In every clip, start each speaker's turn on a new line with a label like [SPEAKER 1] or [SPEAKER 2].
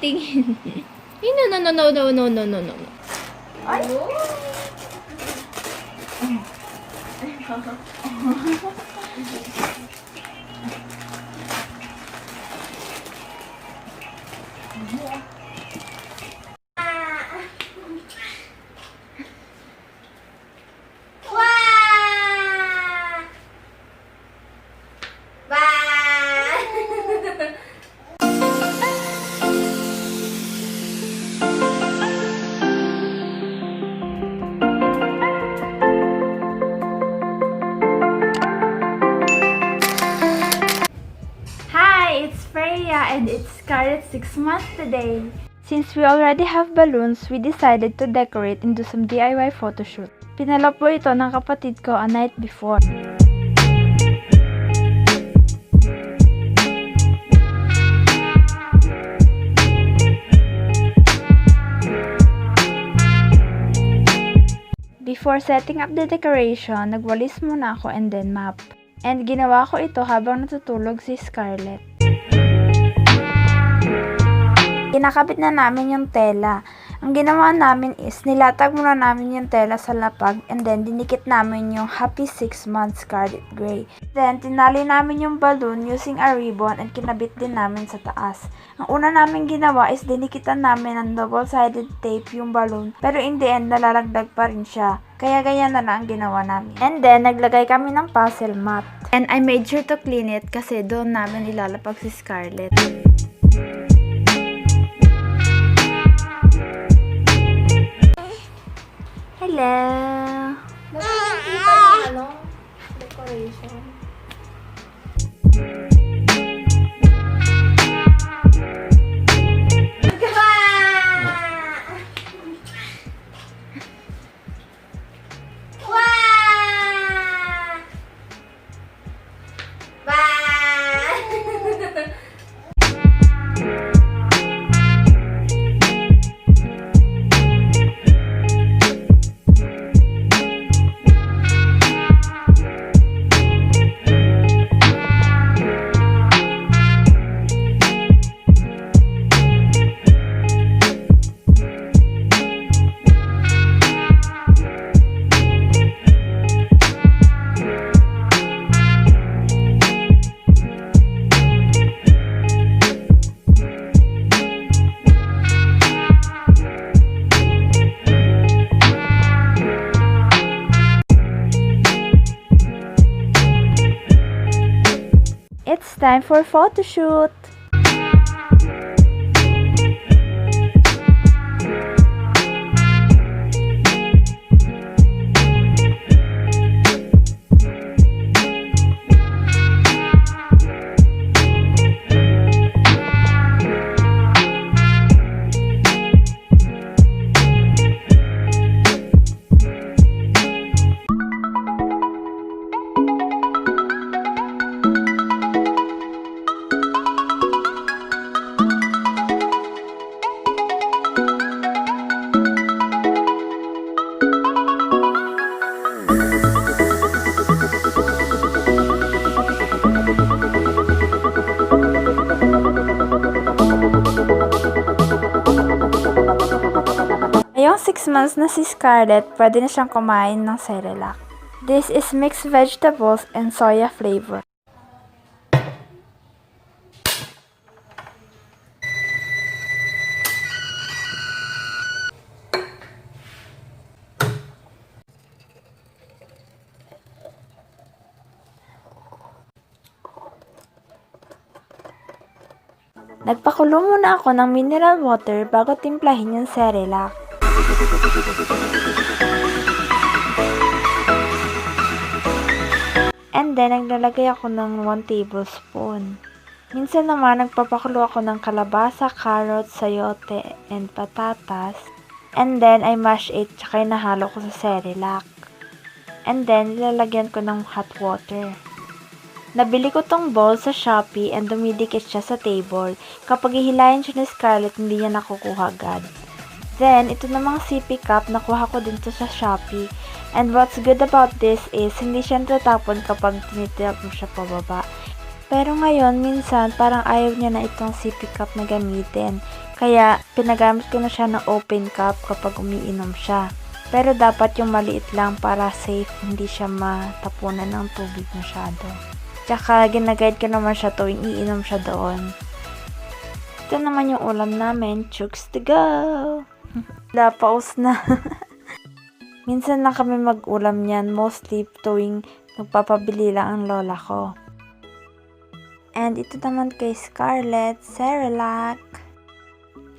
[SPEAKER 1] titingin. No.
[SPEAKER 2] Ay!
[SPEAKER 3] It's Freya and it's Scarlet's 6 months today. Since we already have balloons, we decided to decorate and do some DIY photoshoot. Pinalop po ito ng kapatid ko a night before. Before setting up the decoration, nagwalis muna ako and then map. And ginawa ko ito habang natutulog si Scarlet. Kinakabit na namin yung tela. Ang ginawa namin is, nilatag muna namin yung tela sa lapag and then dinikit namin yung Happy 6 Months Scarlet Gray. Then, tinali namin yung balloon using a ribbon and kinabit din namin sa taas. Ang una namin ginawa is dinikitan namin ng double-sided tape yung balloon pero in the end, nalalagdag pa rin siya. Kaya ganyan na lang ang ginawa namin. And then, naglagay kami ng puzzle mat. And I made sure to clean it kasi doon namin ilalapag si Scarlet. Hello!
[SPEAKER 2] Nakikita yung decoration.
[SPEAKER 3] It's time for photoshoot! Ngayong 6 months na si Scarlet, pwede na siyang kumain ng Cerelac. This is mixed vegetables and soya flavor. Nagpakulo muna ako ng mineral water bago timplahin yung Cerelac. And then, naglalagay ako ng 1 tablespoon. Minsan naman, nagpapakulo ako ng kalabasa, carrots, sayote, and patatas. And then, I mash it, tsaka nahalo ko sa Cerelac. And then, nilalagyan ko ng hot water. Nabili ko tong bowl sa Shopee and dumidikit siya sa table. Kapag ihilayin siya ni Scarlet, hindi niya nakukuha agad. Then, ito namang sippy cup, nakuha ko din to sa Shopee. And what's good about this is, hindi siya natatapon kapag tinitilt mo siya pababa. Pero ngayon, minsan, parang ayaw niya na itong sippy cup na gamitin. Kaya, pinagamit ko na siya ng open cup kapag umiinom siya. Pero dapat yung maliit lang para safe, hindi siya matapunan ng tubig masyado. Tsaka, ginaguide ko naman siya tuwing iinom siya doon. Ito naman yung ulam namin, chooks to go! Lapaos na. Minsan lang kami mag-ulam niyan, mostly tuwing nagpapabili lang ang lola ko. And ito naman kay Scarlet, Cerelac.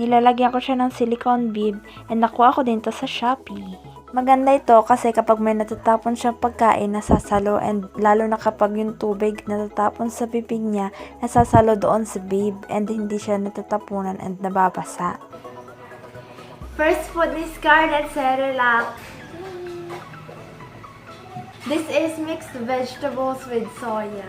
[SPEAKER 3] Nilalagyan ko siya ng silicone bib and nakuha ko din to sa Shopee. Maganda ito kasi kapag may natatapon siyang pagkain, nasasalo, and lalo na kapag yung tubig natatapon sa bibig niya, nasasalo doon sa bib and hindi siya natatapunan and nababasa. First food ni Scarlet, Cerelac. This is mixed vegetables with soya.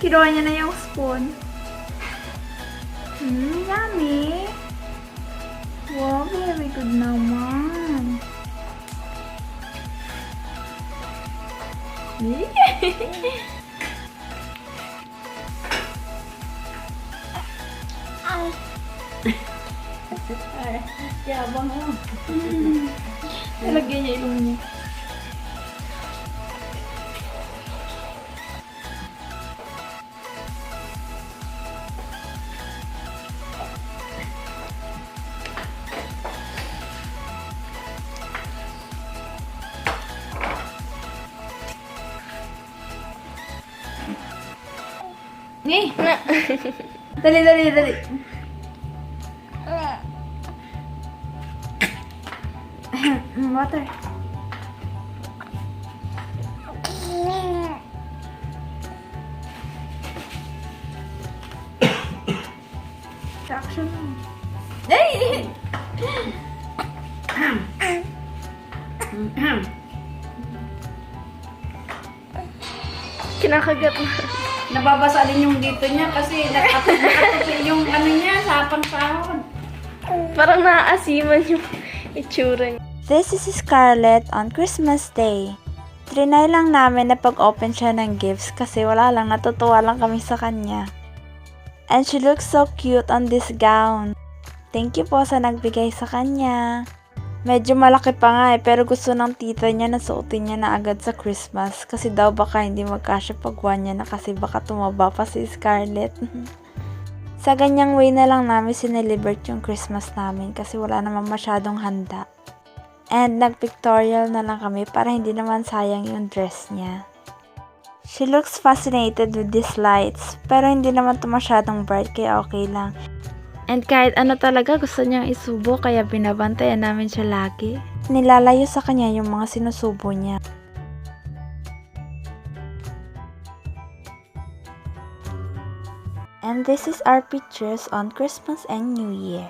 [SPEAKER 3] Kinuha niya na yung spoon. Yummy! Wow, very good naman.
[SPEAKER 2] Yabang mo.
[SPEAKER 3] Nalagyan niya ilong niya. Dali. Water. Action. Hey!
[SPEAKER 2] Kinakagat na.
[SPEAKER 1] Nababasa din yung dito niya kasi nakatupi yung ano niya, sapang sahod.
[SPEAKER 2] Parang naaasiman yung itsura niya.
[SPEAKER 3] This is Scarlet on Christmas Day. Trinay lang namin na pag-open siya ng gifts kasi wala lang, natutuwa lang kami sa kanya. And she looks so cute on this gown. Thank you po sa nagbigay sa kanya. Medyo malaki pa nga pero gusto ng tita niya na suotin niya na agad sa Christmas kasi daw baka hindi magkasya pagwa niya na kasi baka tumaba pa si Scarlett. Sa ganyang way na lang namin sinelebrate yung Christmas namin kasi wala naman masyadong handa. And nag-pictorial na lang kami para hindi naman sayang yung dress niya. She looks fascinated with these lights pero hindi naman ito masyadong bright kaya okay lang. And kahit ano talaga gusto niyang isubo kaya binabantayan namin siya lagi. Nilalayo sa kanya yung mga sinusubo niya. And this is our pictures on Christmas and New Year.